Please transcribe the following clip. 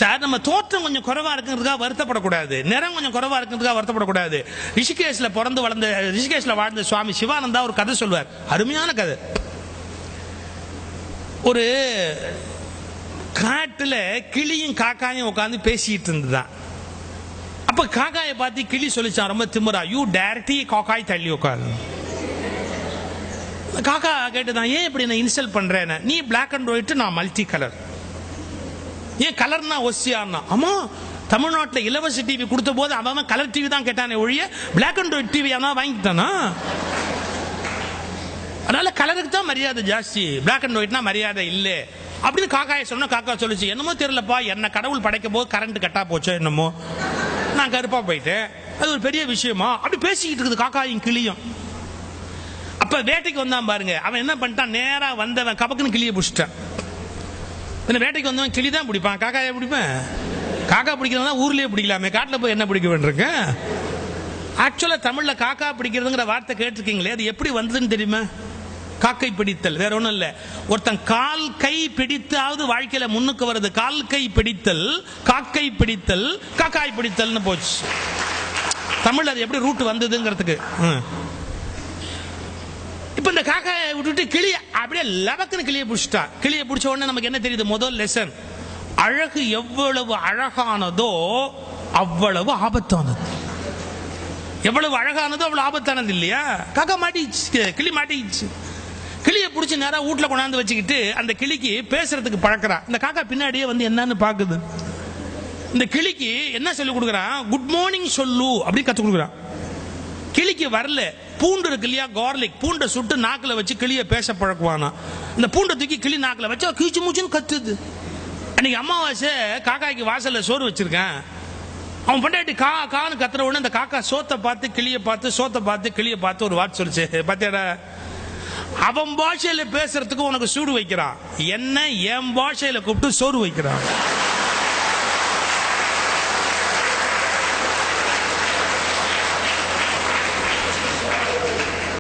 Sir நம்ம தோற்றம் கொஞ்சம் குறைவா இருக்கிறதுக்காக வருத்தப்படக்கூடாது, நிறம் கொஞ்சம் குறைவா இருக்கிறதுக்காக வருத்தப்படக்கூடாது. ரிஷிகேஷ்ல பிறந்து வளர்ந்த, ரிஷிகேஷ்ல வாழ்ந்த சுவாமி சிவானந்தா ஒரு கதை சொல்வார், அருமையான கதை. ஒரு காட்டுல கிளியும் காக்காயும் உட்காந்து பேசிட்டு இருந்துதான். அப்ப காக்காயை பார்த்து கிளி சொல்லிச்சான் ரொம்ப திமிரா, யூ டைரக்ட்லி காக்காய் தள்ளி உட்காரு. காக்கா கேட்டுதான், ஏன் இப்படி நான் இன்சல்ட் பண்றேன், நீ பிளாக் அண்ட் ஒயிட், நான் மல்டி கலர், ஏன் கலர்னா ஒசியான்னா. ஆமா, தமிழ்நாட்டில் இலவச டிவி கொடுத்த போது அவன் கலர் டிவி தான் கேட்டானே ஒழிய பிளாக் அண்ட் ஒயிட் டிவி அவன் வாங்கிட்டானா. அதனால கலருக்கு தான் மரியாதை ஜாஸ்தி, பிளாக் அண்ட் ஒயிட்னா மரியாதை இல்லை அப்படின்னு காக்காயை சொன்னா. காக்கா சொல்லிச்சு, என்னமோ தெரியலப்பா, என்ன கடவுள் படைக்கும் போது கரண்ட் கட்டா போச்சோ என்னமோ, நான் கருப்பா போயிட்டேன், அது ஒரு பெரிய விஷயமா அப்படி பேசிக்கிட்டு இருக்குது காக்காயும் கிளியும். அப்ப வேட்டைக்கு வந்தான் பாருங்க, அவன் என்ன பண்ணிட்டான், நேரா வந்தவன் கபக்குன்னு கிளியை பிடிச்சிட்டான். வேட்டைக்கு வந்தவன் கிளி தான் பிடிப்பான், காக்காயை பிடிப்பேன். காக்கா பிடிக்கிறதா ஊர்லயே பிடிக்கலாமே, காட்டுல போய் என்ன பிடிக்க வேண்டியிருக்க. ஆக்சுவலா தமிழ்ல காக்கா பிடிக்கிறதுங்கிற வார்த்தை கேட்டிருக்கீங்களே, அது எப்படி வந்ததுன்னு தெரியுமா? காக்கை பிடித்தல், வேற ஒண்ணும் இல்ல. ஒருத்தன் கால் கை பிடித்தாவது வாழ்க்கையில முன்னுக்கு வருது. கால் கை பிடித்தல், காக்கை பிடித்தல், காக்காய் பிடித்தல்னு போச்சு. தமிழ் அது எப்படி ரூட் வந்ததுங்கிறதுக்கு. இப்ப இந்த காக்காயை விட்டுட்டு கிளி அப்படியே லபக்குன்னு கிளியை பிடிச்சிட்டா. கிளியை பிடிச்ச உடனே நமக்கு என்ன தெரியுது? முதல் லெசன், அழகு எவ்வளவு அழகானதோ அவ்வளவு ஆபத்தானது. எவ்வளவு அழகானதோ அவ்வளவு ஆபத்தானது இல்லையா? காக்கா மாட்டிச்சு, கிளி மாட்டிச்சு. கிளியை பிடிச்சி நேரா வீட்டுல கொண்டாந்து வச்சுக்கிட்டு அந்த கிளிக்கு பேசுறதுக்கு பழக்கிறா. இந்த காக்கா பின்னாடியே வந்து என்னன்னு பாக்குது. இந்த கிளிக்கு என்ன சொல்லி கொடுக்குறான்? குட் மார்னிங் சொல்லு அப்படி கத்து கொடுக்குறான். கிளிக்கு வரல. பூண்டு இருக்கு இல்லையா, கார்லிக், பூண்டை சுட்டு நாக்கில் வச்சு கிளியை பேச பழக்குவானா. இந்த பூண்டை தூக்கி கிளி நாக்கில் வச்சு கீச்சு மூச்சுன்னு கத்துது. அன்னைக்கு அமாவாசை காக்காய்க்கு வாசல்ல சோறு வச்சிருக்கேன். அவன் பொண்டாட்டி கா கான்னு கத்துற உடனே அந்த காக்கா சோத்தை பார்த்து கிளியை பார்த்து, சோத்தை பார்த்து கிளியை பார்த்து ஒரு வார்த்தை சொல்லிச்சு, பாத்தியாடா, அவன் பாஷையில பேசுறதுக்கு உனக்கு சூடு வைக்கிறான், என்ன என் பாஷையில கூப்பிட்டு சோறு வைக்கிறான்.